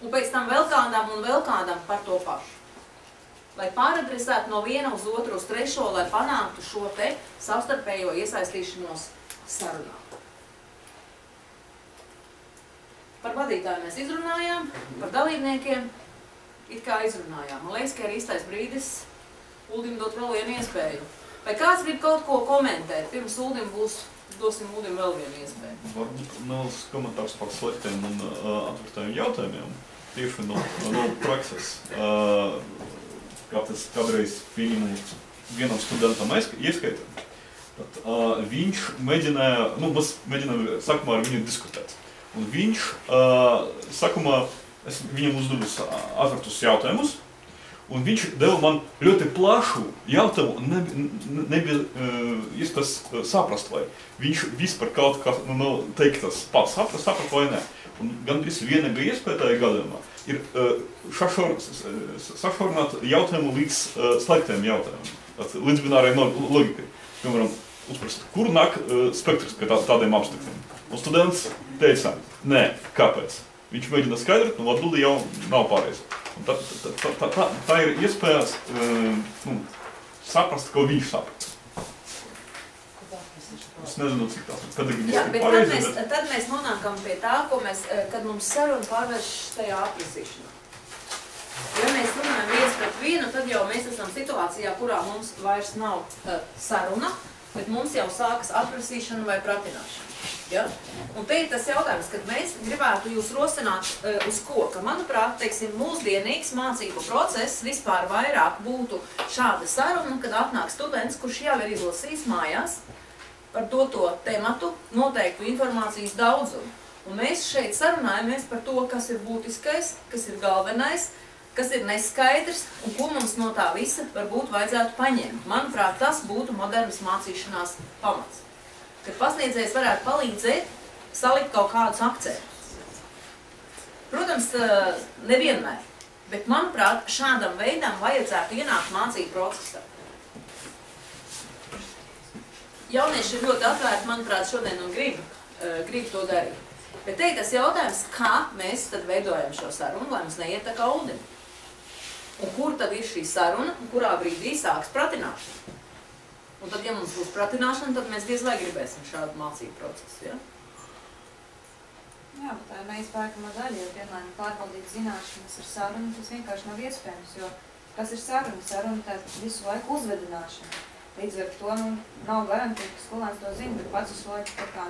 un pēc tam vēl kādam par to pašu. Lai pāradresētu no viena uz otru, uz trešo, lai panāktu šo te savstarpējo iesaistīšanos sarunā. Par vadītāju mēs izrunājām, par dalībniekiem it kā izrunājām. Man liekas, ka ir īstais brīdis Uldim dot vēl vienu iespēju. Vai kāds grib kaut ko komentēt? Pirms Uldim dosim Uldim vēl vienu iespēju. Varbūt neliels komentārs par sliktiem un atvērtējiem jautājumiem. Tieši no prakses. Kā tas kādreiz pieņemu vienam studentam ieskaitam. Tad viņš mēģināja, mēs mēģinājām sākumā ar viņu diskutēt. Un viņš sākumā, es viņam uzdevu atvērtus jautājumus, un viņš deva man ļoti plašu jautājumu, nebija iespējas saprast, vai viņš vispār kaut kā teikt tas pats saprast vai ne. Un gandrīz vienīgā iespēja tajā gadījumā ir sašaurināt jautājumu līdz slēgtiem jautājumiem, līdz binārai logikai. Piemēram, uzprast, kur nāk spektrs tādiem apstākļiem. Un students teica, nē, kāpēc? Viņš mēģina skaidrot, un atbildi jau nav pareizi. Tā ir iespējas saprast, ko viņš saprast. Es nezinu, cik tās. Jā, bet tad mēs nonākam pie tā, kad mums saruna pārvērš tajā atlasīšanā. Ja mēs runājam viens pret vienu, tad jau mēs esam situācijā, kurā mums vairs nav saruna, bet mums jau sākas atlasīšana vai pratināšana. Ja? Un te ir tas jautājums, kad mēs gribētu jūs rosināt uz ko, ka, manuprāt, teiksim, mūsdienīgs mācību process vispār vairāk būtu šāda saruna, kad atnāk students, kurš jau ir izlasījis mājās par doto tematu, noteiktu informācijas daudzumu. Un mēs šeit sarunājamies par to, kas ir būtiskais, kas ir galvenais, kas ir neskaidrs un ko mums no tā visa varbūt vajadzētu paņemt. Manuprāt, tas būtu modernas mācīšanās pamats. Kad pasniedzējs varētu palīdzēt salikt kaut kādus akcentus. Protams, nevienmēr, bet, manuprāt, šādam veidam vajadzētu ienākt mācību procesā. Jaunieši ir ļoti atvērti, manuprāt, šodien un grib to darīt. Bet te ir tas jautājums, kā mēs tad veidojam šo sarunu, lai mums neiet tā kā Uldim. Un kur tad ir šī saruna, un kurā brīdī sāks pratināšana? Un tad, ja mums būs pratināšana, tad mēs diez vai gribēsim šādu mācību procesu, ja? Jā, bet tā ir neizpērkama daļa, jo vienlaikus pārbaudīt zināšanas ar sarunu, tas vienkārši nav iespējams, jo kas ir saruna? Saruna tā visu laiku uzvedināšana. Līdz ar to nav garantija, ka skolēns to zina, bet pats visu laiku tā kā,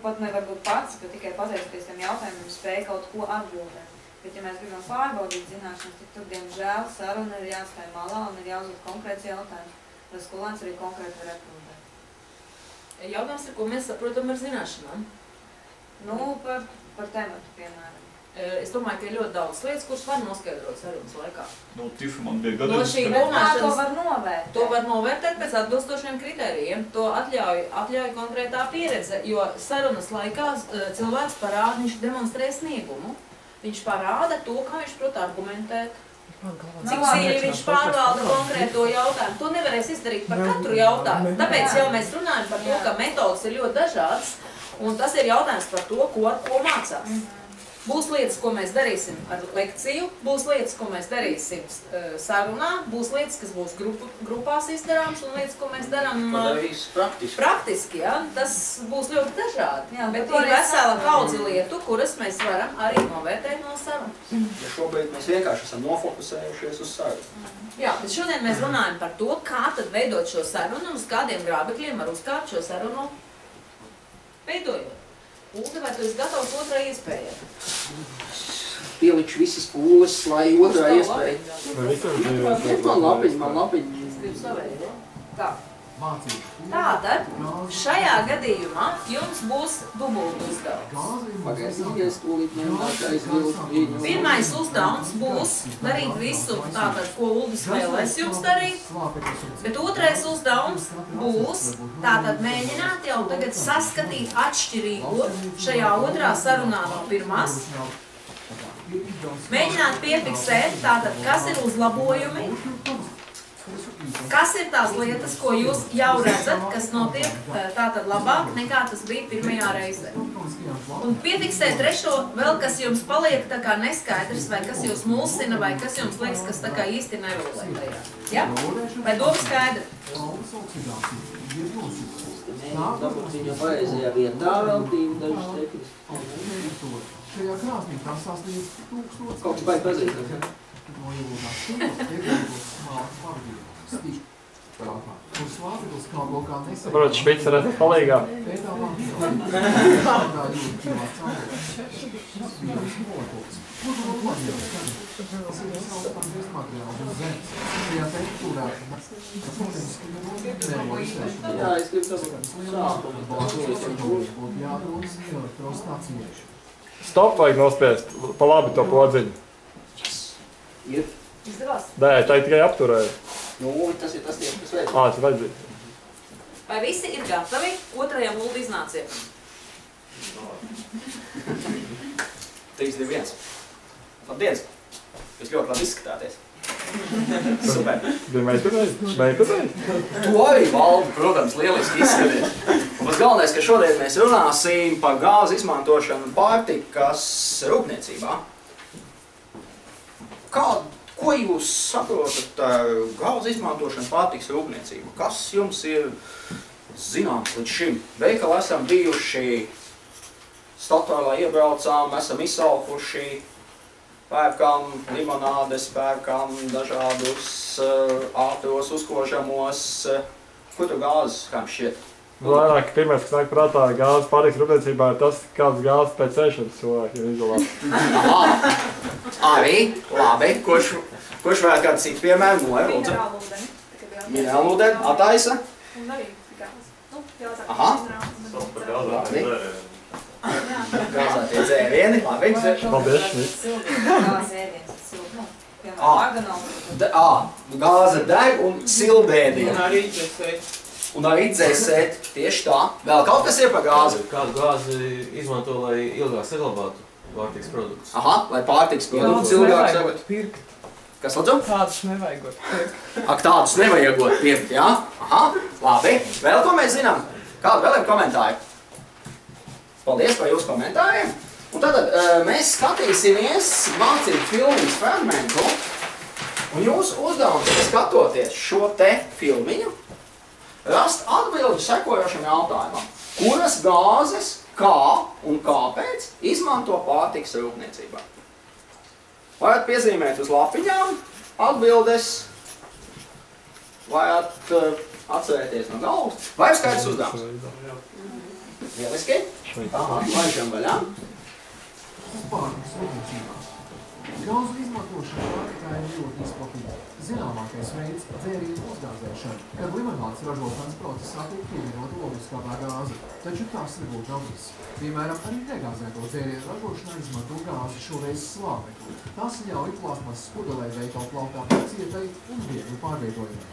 pat nevar būt pats, bet tikai pateicoties tiem jautājumiem spēja kaut ko atbildēt. Bet, ja mēs gribam pārbaudīt zināšanas, tad tur, diemžēl, saruna ir jāstāj malā un ir jāuzdod konkrēts jautājums, lai skolēns arī konkrēti var atbildēt. Jautājums ir, ko mēs saprotam ar zināšanām? Par tematu, piemēram. Es domāju, ka ir ļoti daudz lietas, kuras var noskaidrot sarunas laikā. Tieši man bija gadījums. No šī domāšanas, to var novērtēt? To var novērtēt pēc atbilstošiem kritērijiem. To atļauj konkrētā pieredze, jo sarunas laikā cilvēks parāda, viņš demonstrē sniegumu. Viņš parāda to, kā viņš prot argumentēt, cik dziļi viņš pārvalda konkrēto jautājumu. To nevarēs izdarīt par katru jautājumu. Tāpēc jau mēs runājam par to, ka metodas ir ļoti dažādas, un tas ir jautājums par to, ko mācās. Būs lietas, ko mēs darīsim ar lekciju, būs lietas, ko mēs darīsim sarunā, būs lietas, kas būs grupās izdarāms, un lietas, ko mēs darām praktiski. Ja? Tas būs ļoti dažādi. Jā, bet ir vesela kaudze lietu, kuras mēs varam arī novērtēt no sarunas. Ja šobrīd mēs vienkārši esam nofokusējušies uz sarunu. Jā, bet šodien mēs runājam par to, kā tad veidot šo sarunu un uz kādiem grābekļiem var uzkāpt šo sarunu veidojot. Uldi, vai tu esi gatavs otrai iespējai? Pielikšu visas pūles, lai otrā iespēja. Man labiņi. Es gribu savēju, ja? Tā. Tātad, šajā gadījumā jums būs dubultu uzdevums. Pirmais uzdevums būs darīt visu tātad, ko Uldis vēlēs jums darīt, bet otrais uzdevums būs tātad mēģināt jau tagad saskatīt atšķirīgo šajā otrā sarunā no pirmās. Mēģināt piefiksēt tātad, kas ir uzlabojumi, Kas ir tās lietas, ko jūs jau redzat, kas notiek tātad labāk nekā tas bija pirmajā reizē? Un piefiksēt trešo vēl, kas jums paliek tā kā neskaidrs, vai kas jūs mulsina, vai kas jums liekas, kas tā kā īsti nerulē tajā. Ja? Vai doma skaidra? Dabūt viņa pareizajā vietā veltību dažas teknis. Kaut kas baigi pazīt. Saprot, špica redzat palīgā. Jā, es gribu Stop vajag nospiest, pa labi to podziņu. Ir. Izdevās? Nē, tā ir tikai apturēja. Nu, tas ir tas tieši, kas vajag. Tas vajadzīgi. Vai visi ir gatavi otrajam lūdu iznāciem? 3, 2, 1. Labdienas! Jūs ļoti labi izskatāties. Super! Bija meitenei? Tu arī, Valdi, protams, lieliski izskaties. Un pats galvenais, ka šodien mēs runāsim par gāzi izmantošanu pārtikas rūpniecībā. Ko jūs saprotat gāzi izmantošanu pārtikas rūpniecību? Kas jums ir zināms līdz šim? Veikalā esam bijuši, Statoilā iebraucām, esam izsalkuši, pērkam limonādes, pērkam dažādus ātros, uzkožamos. Ko tu gāzes, kā jums šķiet? Vairāk, pirmais, kas nāk prātā, gāzes pārtikas rūpniecībā ir tas, kāds gāzes pēc ēšanas cilvēkiem izolāt. Aha, arī, labi. Kurš vēl kāds cits piemēram? Lūdzu. Minerālūdeni, attaisa. Un arī gāzi. Nu, jāsaka, Aha. minerālūdeni. Gāzētie dzērieni, labi. Paldies, Šmit. Gāzi ēdiens, siltu. Piemēram, arganolu. Gāze deg un sildēdieni. Un arī dzēsēt, tieši tā. Vēl kaut kas ir par gāzi? Kādu gāzi izmanto, lai ilgāk saglabātu pārtikas produktus? Aha, lai pārtikas produktus ilgāk saglabātu. Kas, lūdzu? Tādus nevajagot pirkt. Ak, tādus nevajagot pirkt, jā? Aha, labi. Vēl ko mēs zinām? Kādu vēl ir komentāri? Paldies par jūsu komentāriem. Un tad mēs skatīsimies mācību filmas fragmentu. Un jūsu uzdevums ir skatoties šo te filmiņu, rast atbildi sekojošam jautājumam. Kuras gāzes, kā un kāpēc izmanto pārtikas rūpniecībā? Varat piezīmēt uz lapiņām atbildes, varat atcerēties no galvas. Vai ir skaidrs uzdevums? Lieliski. Aha, laižam vaļā. Pārtikas rūpniecībā. Gāzu izmantošana pārtikā ir ļoti izplatīta. Zināmākais veids – dzērienu uzgāzēšana, kad limonādes ražošanas procesā tiek pievienota ogliskātā gāze, taču tas nebūtu nav viss. Piemēram, arī negāzēto dzērienu ražošanā izmanto gāzi, šoreiz slāpekli. Tas ļauj plasmasas pudelē veikalu plaukā cietai un viegli pārvietojumai.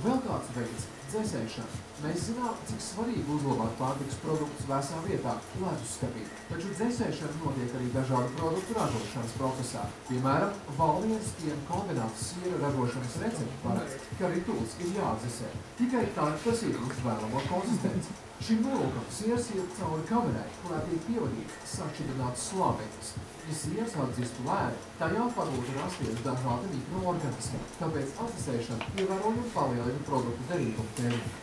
Vēl kāds veids – dzēsēšana. Mēs zinām, cik svarīgi uzlabāt pārtikas produktus vēsā vietā, leduskapī, taču dzēsēšana notiek arī dažādu produktu ražošanas procesā. Piemēram, valmieras piena kombināts siera ražošanas recepti paredz, ka rituls ir jāatdzesē. Tikai tad tas iegūst vēlamo konsistenci. Šim nolūkam sieras iet cauri kamerai, kurā tiek pievadīts sašķidrināts slāpeklis. Ja sieras atdzistu lēni, tajā varbūt rasties dažādi mikroorganismi, tāpēc atdzesēšana ievērojami palielina produktu derīgumu termiņu.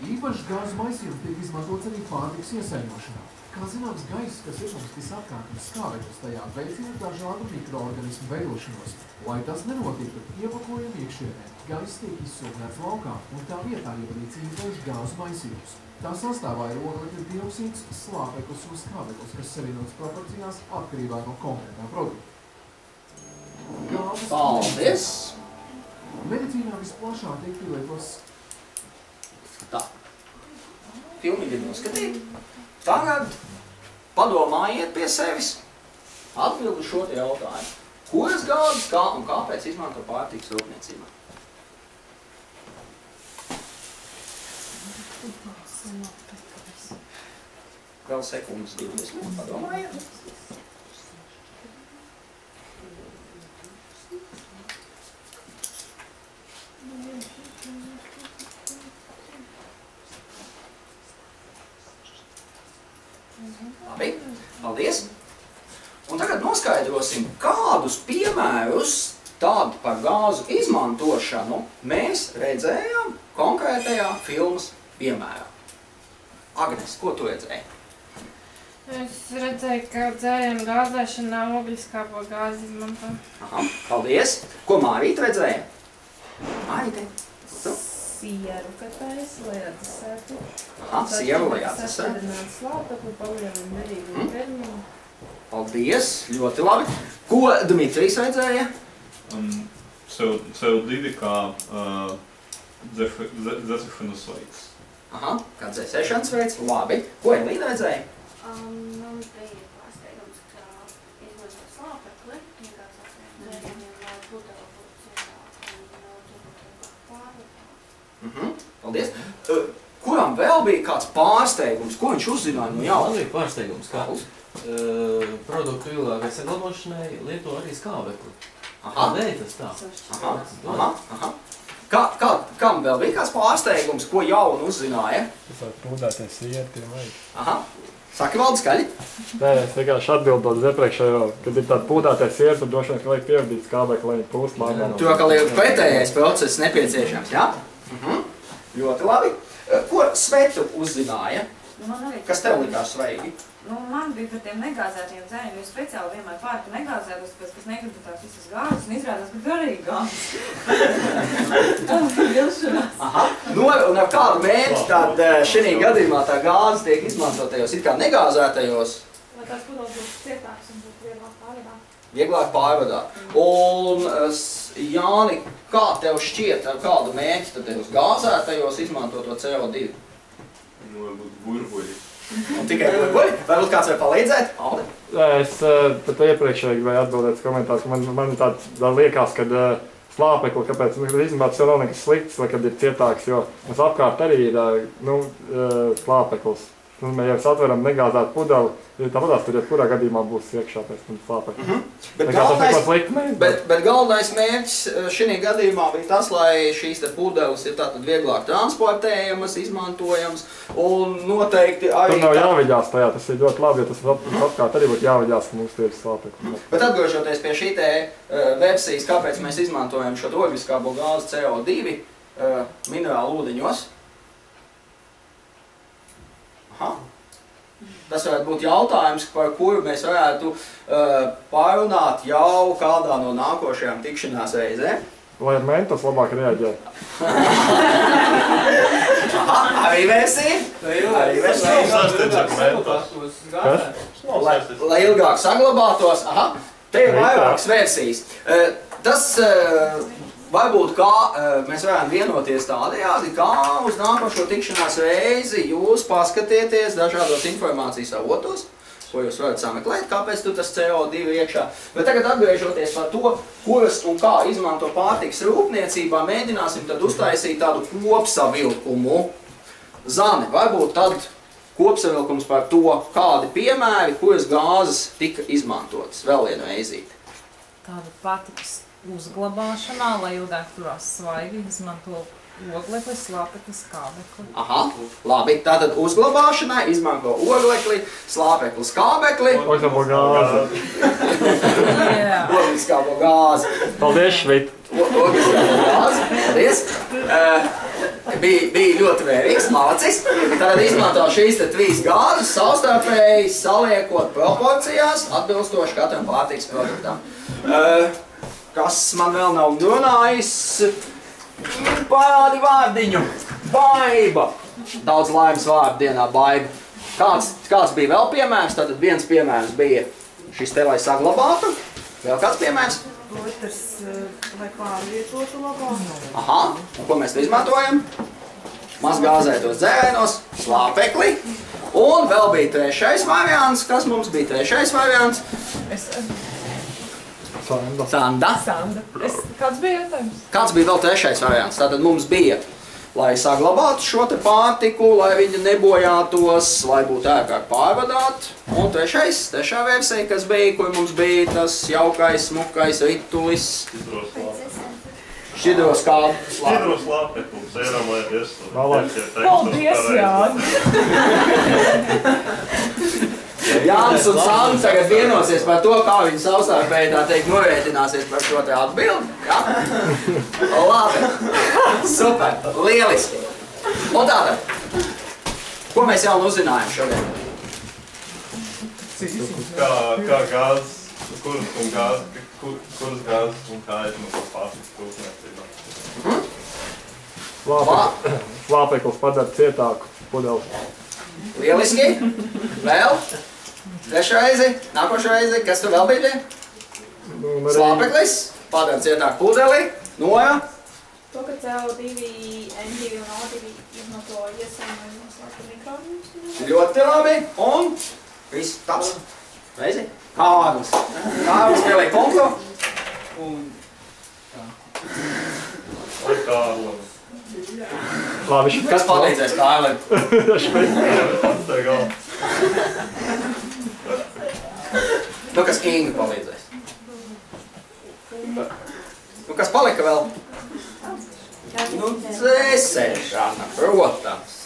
Īpašs gāzu maisījums tiek izmantots arī pārtikas iesaimnošanā. Kā zināms, gaiss, kas ir mums visapkārt un skābeklis tajā, veicina dažādu mikroorganismu veidošanos. Lai tas nenotiktu, iepakojam iekšienē, gaiss tiek izsūknēts laukā un tā vietā ievadīts īpašs gāzu maisījums. Tā sastāvā ir oglekļa dioksīds, slāpeklis un skābeklis, kas savienots proporcijās atkarībā no konkrētā produkta. Paldies! Medicīnā visplašāk tiek pielietots. Tā. Filmiņi ir noskatīti. Tagad padomājiet pie sevis. Atbildu šo te jautājumu. Kuras gāzes, kā un kāpēc izmanto pārtikas rūpniecībā? Vēl sekundes 20. Padomājiet. izmantosim, kādus piemērus tādu par gāzu izmantošanu mēs redzējām konkrētajā filmas piemērā. Agnes, ko tu redzēji? Es redzēju, ka dzērienu gāzēšanā ogliskābo gāzi izmanto. Aha, paldies. Ko Mārīte redzēja? Mārīte? Sieru, ka taisa, lai atdzesētu. Aha, sieru, lai atdzesētu. Sasēdināt slāpekli, palielina derīgu termiņu. Paldies, ļoti labi. Ko Dmitrijs redzēja? CO2 kā dzēsešanas veids. Aha, kā dzēsešanas veids, labi. Ko Elīna redzēja? Mums bija pārsteigums, ka izmanto slāpekli, iegāzātajiem dzērieniem, lai pudeli būtu cietāk un turbūt pārvadāt. Paldies. Kuram vēl bija kāds pārsteigums? Ko viņš uzzināja no jauna? Man bija pārsteigums, kā produktu ilgākai saglabāšanai lieto arī skābekli. Kādēļ tas tā? Kam vēl bija kāds pārsteigums, ko jaunu uzzināja? Tas var pūdēties siertiem vai? Aha. Saki, Valdi, skaļi? Nē, es vienkārši atbildot uz iepriekšējo, kad ir tāda pūdēties sierti, tad droši vien, ka vajag pievadīt skābekli, lai viņi pūst labāk. Tu atkal ir pretējais process nepieciešams, jā? Ļoti labi. Ko Svetu uzzināja? Kas tev likās svarīgi? Man bija par tiem negāzētiem dzērieniem, jo speciāli vienmēr pārka negāzētos, pēc kas negribu tās visas gāzes, un izrādās, ka garīgi gāzes. Tā bija vilšanās. Aha. Un ar kādu mērķi tad šī gadījumā tā gāze tiek izmantotajos, it kā negāzētajos? Lai tās pudeles būtu cietāks un būtu vieglāk pārvadāt. Vieglāk pārvadāt. Un, Jāni, kā tev šķiet, ar kādu mērķi tad uz gāzētajos izmanto to CO2? Varbūt burbuļi. Un tikai burbuļi? Varbūt kāds var palīdzēt? Aldi? Es pat iepriekšēji gribēju atbildēt komentārus, ka man tā liekas, ka slāpekli, kāpēc izmantot jau nav nekas slikts, vai kad ir cietāks, jo mums apkārt arī ir slāpeklis. Ja mēs atveram negāzētu pudeli, tāpatās tur jebkurā gadījumā būs iekšā pēc tam slāpekli. Bet galvenais mērķis šī gadījumā bija tas, lai šīs pudeles ir tātad vieglāk transportējamas, izmantojamas un noteikti arī... Tur nav jāviļās tajā, tas ir ļoti labi, jo tas apkārt arī būtu jāviļās, ka mums ir slāpekli. Bet atgriežoties pie šī versijas, kāpēc mēs izmantojam šo ogliskābo gāzi CO2 minerālu ūdeņos? Aha. Tas varētu būt jautājums, par kuru mēs varētu pārunāt jau kādā no nākošajām tikšanās reizēm. Lai ar mentos labāk reaģē. Aha, arī versija? Lai ilgāk saglabātos. Aha, te ir vairākas versijas. Tas varbūt kā mēs varam vienoties tādējādi, kā uz nākošo tikšanās reizi jūs paskatieties dažādos informācijas avotos, ko jūs varat sameklēt, kāpēc tu tas CO2 iekšā. Bet tagad atgriežoties par to, kuras un kā izmanto pārtikas rūpniecībā, mēģināsim tad uztaisīt tādu kopsavilkumu. Zane, varbūt tad kopsavilkums par to, kādi piemēri, kuras gāzes tika izmantotas. Vēl vienu reizīti. Tāda patikas uzglabāšanā, lai ilgāk turās svaigi, izmanto oglekli, slāpekli, skābekli. Aha, labi. Tātad uzglabāšanai izmanto oglekli, slāpekli, skābekli. Ogliskābo gāzi. Ogliskābo gāzi. Paldies, Švit. Ogliskābo gāzi. Paldies. Bija ļoti vērīgs, malacis. Tātad izmanto šīs te trīs gāzes savstarpēji saliekot proporcijās atbilstoši katram pārtikas produktam. Kas man vēl nav runājis? Parādi vārdiņu. Baiba. Daudz laimes vārdu dienā, baiba. Kāds bija vēl piemērs? Tātad viens piemērs bija šis te, lai saglabātu. Vēl kāds piemērs? Otrs, lai pārvietotu labāk. Aha. Un ko mēs te izmantojam? Mazgāzētos dzērienos, slāpekli. Un vēl bija trešais variants. Kas mums bija trešais variants? Sanda. Kāds bija jautājums? Kāds bija vēl trešais variants? Tātad mums bija, lai saglabātu šo te pārtiku, lai viņi nebojātos, lai būtu ērtāk pārvadāt. Un trešā versija, kas bija, kur mums bija tas jaukais, smukais ritulis. Šķidros slāpeklis. Šķidros slāpeklis, ieramēties. Paldies, Jāni! Jānis un Sandra tagad vienosies par to, kā viņi savstarpēji tā teikt norēķināsies par šo te atbildi. Ja? Labi. Super. Lieliski. Un tātad, ko mēs jau uzzinājām šodien? Kā gāzes, kuras gāzes un kā izmantot pārtikas rūpniecībā. Slāpeklis padara cietāku pudeli. Lieliski. Vēl. Trešreizi. Nākošo reizi. Kas tu vēl bija? Slāpeklis padara cietāku pudeli. Noja. To, ka CO2, N2 un O2 izmanto iesaiņojumus mikroorganismus. Ļoti labi. Un viss taps. Reizi. Kārlis. Kārlis pieliek punktu. Un tā. Vai Kārlis. Labi, kas palīdzēs Kārlim? Nu, kas Inga palīdzēs? Nu, kas palika vēl? Nu, dzēsēš, Anna, protams.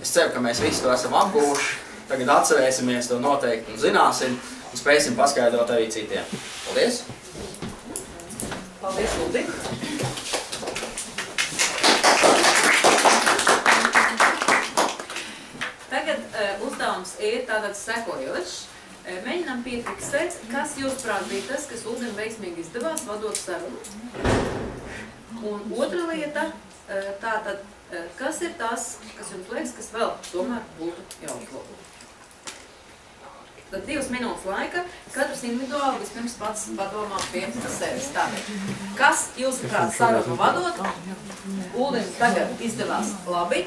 Es ceru, ka mēs visi to esam apgūši. Tagad atcerēsimies to noteikti un zināsim un spēsim paskaidrot arī citiem. Paldies! Paldies, Uldi! Tagad uzdevums ir tātad sekojošs. Mēģinām piefiksēt, kas jūsuprāt bija tas, kas Uldim veiksmīgi izdevās vadot sarunu. Un otra lieta, tātad, kas ir tas, kas jums liekas, kas vēl tomēr būtu jāuzlabo. Tad 2 minūtes laika, katrs individuāli vispirms pats padomā pie sevis. Tātad, kas jūsuprāt sarunu vadot, Uldim tagad izdevās labi,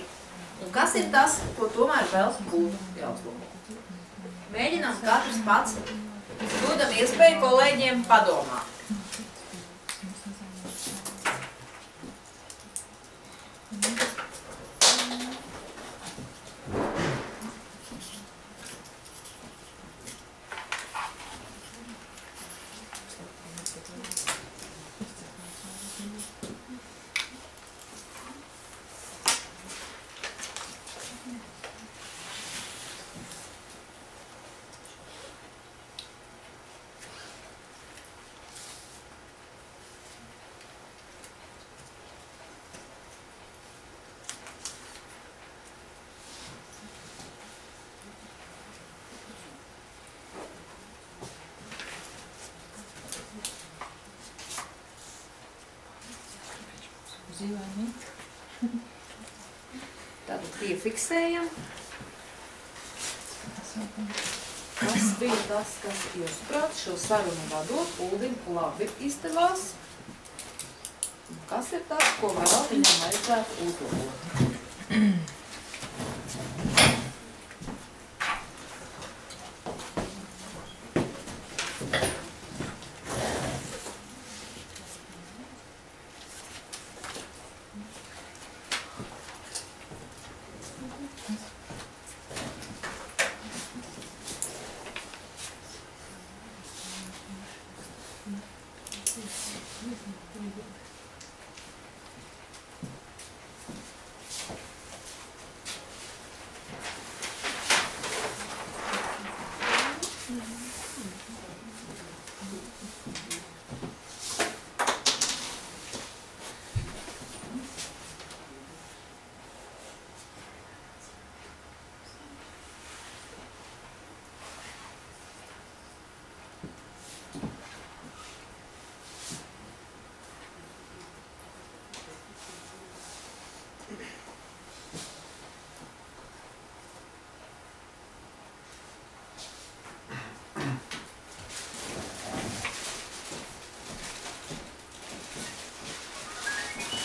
un kas ir tas, ko tomēr vēl būtu jāuzlabo. Mēģinām katrs pats, dodam iespēju kolēģiem padomāt. Tātad piefiksējam. Kas bija tas, kas jūsuprāt šo sarunu vadot, Uldim labi izdevās? Kas ir tas, ko vēl viņam vajadzētu uzlabot?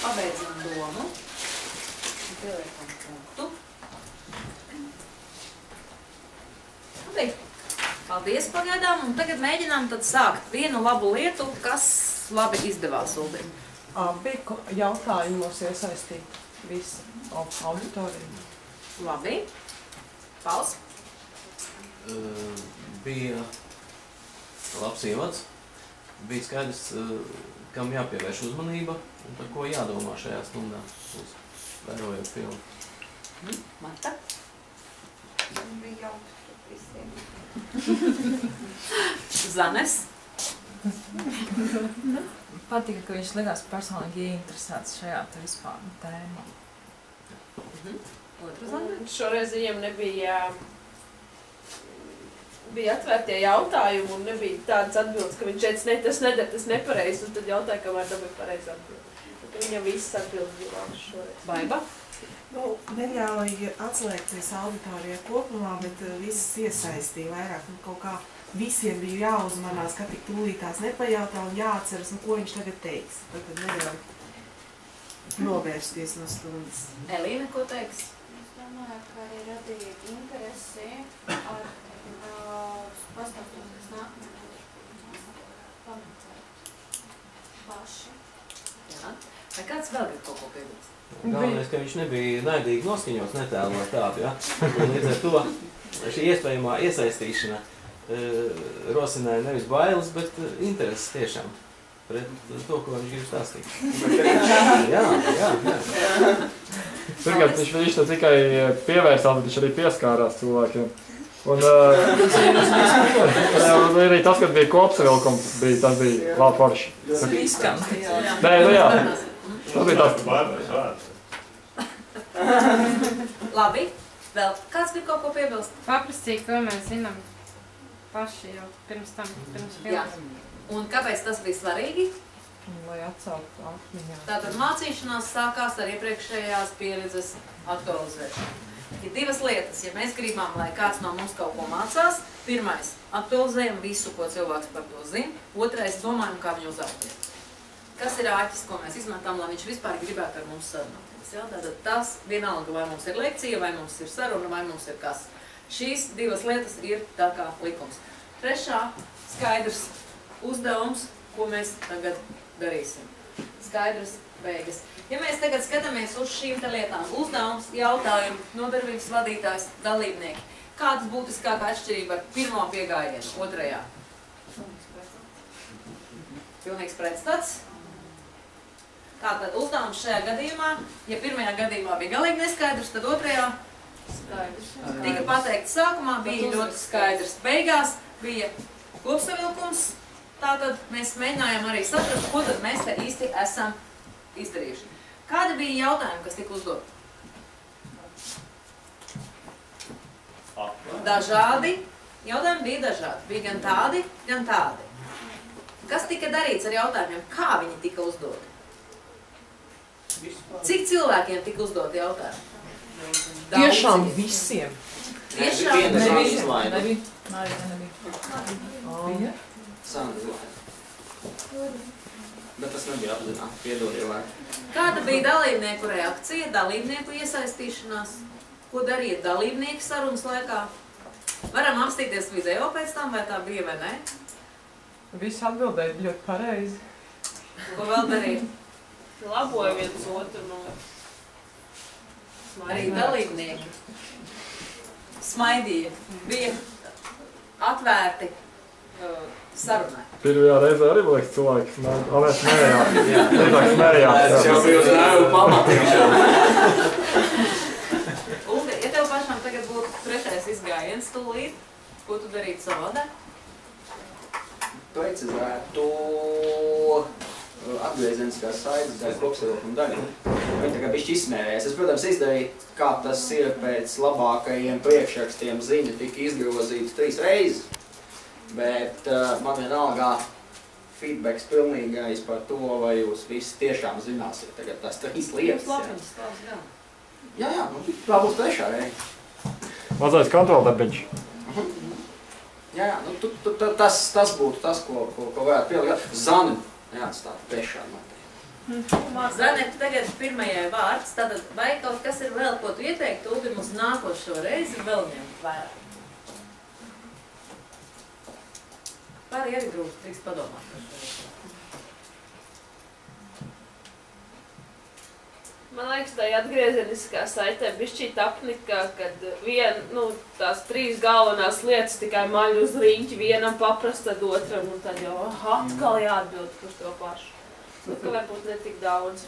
Pabeidzam domu. Pieliekam punktu. Labi. Paldies pagaidām. Un tagad mēģinām tad sākt vienu labu lietu, kas labi izdevās Uldim. Bija jautājumos iesaistīt visi auditoriju. Labi. Pauls. Bija labs ievads. Bija skaidrs, kam jāpievērš uzmanība un par ko jādomā šajā stundā, vērojot filmu. Marta? Bija jautājums. visiem. Zanes? Patika, ka viņš likās personīgi interesēts šajā te vispār tēmā. Šoreiz viņiem bija atvērtie jautājumi un nebija tādas atbildes, ka viņš teica, ne, tas nedara, tas nepareizi, un tad jautāja, kamēr dabūja pareizi atbildi. Viņam visas atbildes bija labas šoreiz. Baiba? Nu, neļauj atslēgties auditorijā kopumā, bet visas iesaistīja vairāk. Nu, kaut kā visiem bija jāuzmanās, ka tik tūlīt tās nepajautā un jāatceras, nu, ko viņš tagad teiks. Tad neļauj novērsties no stundas. Elīna, ko teiks? Es domāju, ka arī radīja interesi ar pastāstot, kas nākamajā pamacēt paši. Jā. Vai kāds vēl grib kaut ko piebilst? Galvenais, ka viņš nebija naidīgi noskaņots, netēlot tādu, ja? Un līdz ar to šī iespējamā iesaistīšana rosināja nevis bailes, bet intereses tiešām pret to, ko viņš grib stāstīt. Jā. Pirmkārt, viņš ne tikai pievērsās, bet viņš arī pieskārās cilvēkiem. Un arī tas, kad bija kopsavilkums, tas bija labi forši. Riskanti. Nē, nu jā. Tas bija tas. Labi. Vēl kāds grib kaut ko piebilst? Paprastīja, ko mēs zinām paši jau pirms tam, pirms filmas. Un kāpēc tas bija svarīgi? Lai atsauktu atmiņā. Tātad mācīšanās sākās ar iepriekšējās pieredzes aktualizēšanu. Ir divas lietas, ja mēs gribam, lai kāds no mums kaut ko mācās. Pirmais, aktualizējam visu, ko cilvēks par to zina. Otrais, domājam, kā viņu uzaugt. Kas ir āķis, ko mēs izmantam, lai viņš vispār gribētu ar mums sarunāties? Ja? Tātad tas vienalga, vai mums ir lekcija, vai mums ir saruna, vai mums ir kas. Šīs divas lietas ir tā kā likums. Trešā, skaidrs uzdevums, ko mēs tagad darīsim. Skaidrs beigas. Ja mēs tagad skatāmies uz šīm te lietām, uzdevums, jautājumu, nodarbības vadītājs, dalībnieki, kādas būtiskākā atšķirība ar pirmo piegājienu, otrajā? Pilnīgs pretstats. Tātad uzdevums šajā gadījumā, ja pirmajā gadījumā bija galīgi neskaidrs, tad otrajā tika pateikts sākumā, bija ļoti skaidrs. Beigās bija kopsavilkums, tātad mēs mēģinājām arī saprast, ko tad mēs te īsti esam izdarījuši. Kādi bija jautājumi, kas tika uzdot? Dažādi. Jautājumi bija dažādi. Bija gan tādi, gan tādi. Kas tika darīts ar jautājumiem? Kā viņi tika uzdoti? Cik cilvēkiem tika uzdoti jautājumi? Tiešām visiem. Tiešām nebija. Bet tas nebija apzināti, piedodiet vārdu. Kāda bija dalībnieku reakcija, dalībnieku iesaistīšanās? Ko darīja dalībnieki sarunas laikā? Varam apstīties video pēc tam, vai tā bija vai ne? Visi atbildēja ļoti pareizi. Ko vēl darīja? Laboja viens otru no... Arī dalībnieki smaidīja, bija atvērti sarunai. Pirmajā reizē arī, man liekas, cilvēki smējās. Es jau biju uz nēvu pamatīšanu. Uldi, ja tev pašam tagad būtu trešais izgājiens tūlīt, ko tu darītu savādāk? Precizētu atgriezieniskās saites daļu, kopsavilkuma daļu. Viņi tā kā bišķi izsmērējas. Es, protams, izdarīju, kā tas ir pēc labākajiem priekšrakstiem ziņa, tika izgrozīts 3 reizes. Bet man vienalgā feedbacks pilnīgais par to, vai jūs visi tiešām zināsiet tagad tās 3 lietas. Jā, nu, tā būs 3. reize. Mazais kontroldarbiņš. Jā, nu, tas būtu tas, ko varētu pielikt. Zani neatstāt 3. matē. Zane, tagad pirmajai vārds, tātad vai kaut kas ir vēl, ko tu ieteiktu, Uldim, uz nākošo reizi vēl ņemt vērā? Pārī arī grūti, drīkst padomāt. Man liekas, tā atgriezeniskā saitē bišķīt apnika, kad tās 3 galvenās lietas tikai maļ uz riņķi, vienam paprast, tad otram, un tad jau atkal jāatbild par to pašu. Nu, ka varbūt ne tik daudz.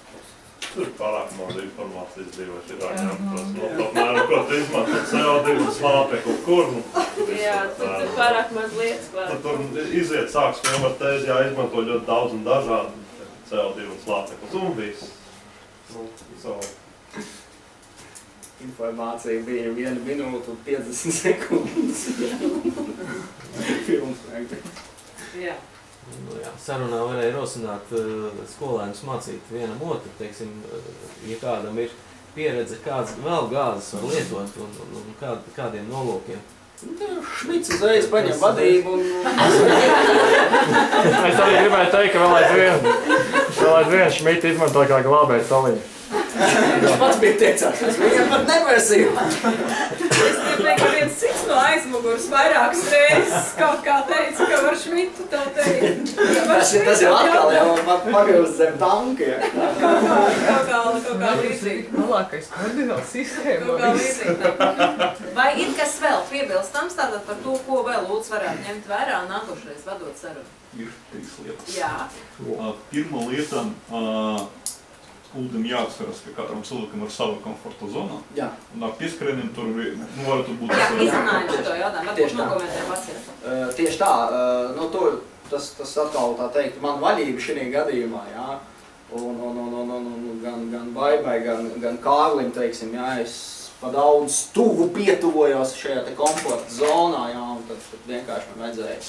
Tur pārāk maz informācijas dzīvoši ir āņemtos. Apmēram, ko tu izmanto CO2 un slāpekli, kur? Jā, tur pārāk maz lietas klāt. Tad tur iziet sāks vienmēr teiz, jā, izmanto ļoti daudz un dažādi CO2 un slāpekli. Un viss. Informācija bija 1 minūte un 50 sekundes. Films vienkārši. Jā. Nu, jā, sarunā varēja rosināt skolēnus mācīt vienam otru, teiksim, ja kādam ir pieredze, kāds vēl gāzes var lietot un kādiem nolūkiem. Šmits uzreiz paņem vadību un... Es arī gribēju teikt, ka vēl aizvien Šmits izmanto kā glābēju saliņu. Viņš pats bija teicās, es viņam pat neprasīju. Es teicu, ka viens cits no aizmugurs vairākas reizes kaut kā teica, ka var Šmitu tev teikt. Tas jau atkal jau pagriezts zem tanka, ja. Kaut kā līdzīgi. Malākais kardināls izskēma. Kaut kā līdzīgi. Vai ir kas vēl piebilstams tātad par to, ko vēl Lūdzu varētu ņemt vērā nākošreiz vadot sarunu? Ir 3 lietas. Jā. Pirmā lieta, Uldam jāatceras, ka katram cilvēkam ir sava komforta zona. Jā. Un ar pieskrieniem tur varētu būt... Jā, izrunājam šo jautājumu, varbūt nokomentē pats ir. Tieši tā, nu tas atkal tā teikt, man vaļība šī gadījumā, jā. Un gan Baibai, gan Kārlim, teiksim, jā, es pa daudz tuvu pietuvojos šajā te komforta zonā, jā, un tad vienkārši man vajadzēja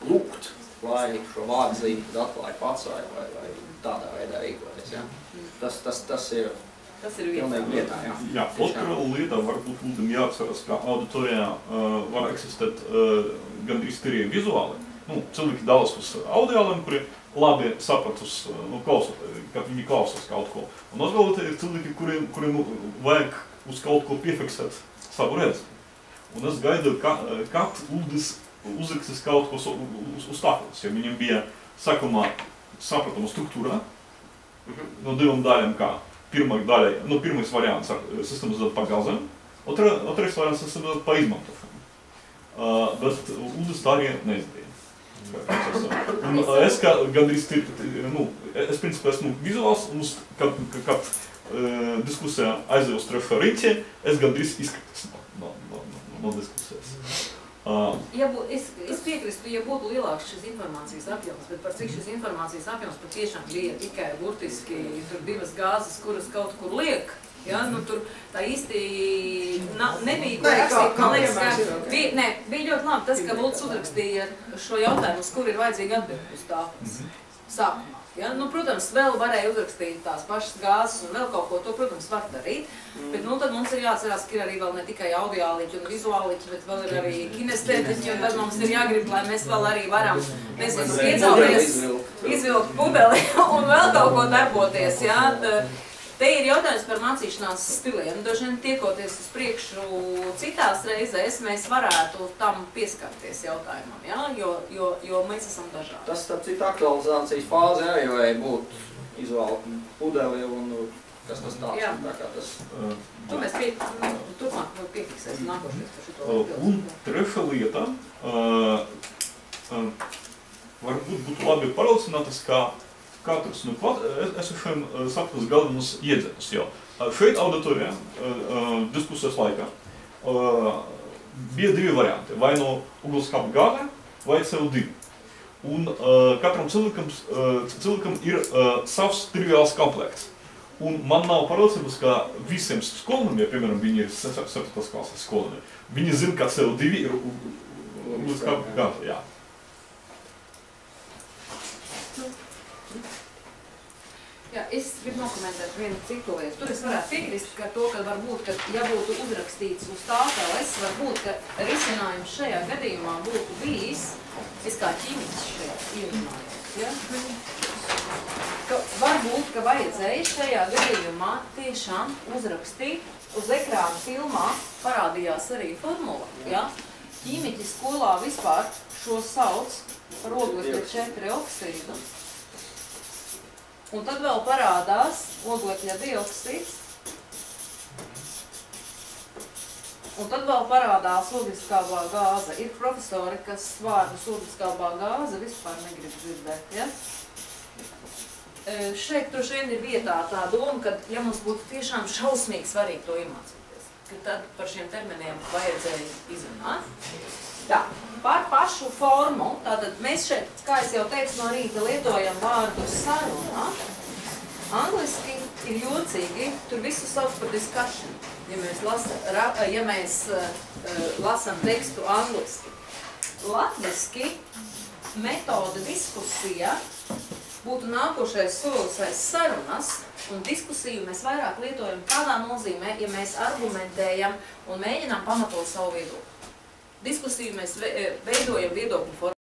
lūgt, lai šo vārdziņu atklāja pats vai tādā veidā rīkoties, jā. Tas ir pilnīgi lietā, jā. Jā, otrā lieta varbūt Uldam jāatceras, ka auditorijā var eksistēt gandrīz tirie vizuāli. Nu, cilvēki dalās uz audiāliem, kuri labi sapratus, kad viņi klausās kaut ko. Un vēl ir cilvēki, kuriem vajag uz kaut ko piefiksēt savu redzi. Un es gaidu, kad Uldis uzrakstīs kaut ko uz tāpēc, ja viņam bija sākumā sapratama struktūra no 2 daļām, kā pirmais variants ar sistematizēt pa gazēm, otrais variants sistematizēt pa izmantošanu. Bet Uldis tā arī neizdarīja. Un es kā gandrīz, es principā esmu vizuāls, un kad diskusijā aizēju uz 3. riņķi, es gandrīz izskatos no diskusijas. Es piekristu, ja būtu lielāks šis informācijas apjoms, bet par cik šis informācijas apjoms patiešām bija tikai burtiski tur 2 gāzes, kuras kaut kur liek, ja, nu tur tā īsti nebija ko rakstīt, man liekas, ka bija ļoti labi tas, ka Lūdzu uzrakstīja šo jautājumu, uz kur ir vajadzīgi atbildi uz tā sākumā. Ja? Nu, protams, vēl varēja uzrakstīt tās pašas gāzes un vēl kaut ko, to, protams, var darīt. Bet nu, tad mums ir jāatcerās, ka ir arī vēl ne tikai audiāliķi un vizuāliķi, bet vēl ir arī kinestētiķi, un tad mums ir jāgrib, lai mēs vēl arī varam, nezinu, iedzelties, izvilkt pudeli un vēl kaut ko darboties. Ja? Te ir jautājums par mācīšanās stiliem. Droši vien tiekoties uz priekšu citās reizēs, mēs varētu tam pieskarties jautājumam, ja? jo mēs esam dažādi. Tas, starp citu, aktualizācijas fāze arī vajag būt izvēlēt pudeli un kas tas tāds. Jā. Tā kā tas... To mēs turpmāk piefiksēsim nākošais par šito. Un trešā lieta, varbūt būtu labi paraucināties, kā katrs no esošiem saprast galvenus iedzenus jau. Šeit auditorijā diskusijas laikā bija 2 varianti, vai no ugunskapa gāze vai CO2. Un katram cilvēkam ir savs triviāls komplekts. Un man nav paraucības, ka visiem skolēniem, ja piemēram viņi ir 7. klases skolēni, viņi zina, ka CO2 ir ugunskapa gāze. Jā. Jā, es gribu nokomentēt vienu citu lietu. Tur es varētu piekrist par to, ka varbūt, ka ja būtu uzrakstīts uz tā TLS, varbūt, ka risinājums šajā gadījumā būtu bijis, es kā ķīmiķis šeit ierunājos, ja? Varbūt, ka vajadzēja šajā gadījumā tiešām uzrakstīt, uz ekrāna filmā parādījās arī formula, ja? Ķīmiķi skolā vispār šo sauc par oglekļa 4 oksīdu. Un tad vēl parādās oglekļa dioksīds. Un tad vēl parādās ogliskābā gāze. Ir profesori, kas vārdus ogliskābā gāze vispār negrib dzirdēt, ja? šeit droši vien ir vietā tā doma, ka ja mums būtu tiešām šausmīgi svarīgi to iemācīties, ka tad par šiem terminiem vajadzēja izrunāt. Tā, par pašu formu, tātad mēs šeit, kā es jau teicu, no rīta lietojam vārdu saruna. Angliski ir jocīgi, tur visu sauc par discussion, ja mēs lasam tekstu angliski. Latviski metode diskusija būtu nākošais solis aiz sarunas, un diskusiju mēs vairāk lietojam kādā nozīmē, ja mēs argumentējam un mēģinām pamatot savu viedokli. Diskusiju mēs veidojam viedokļu formā.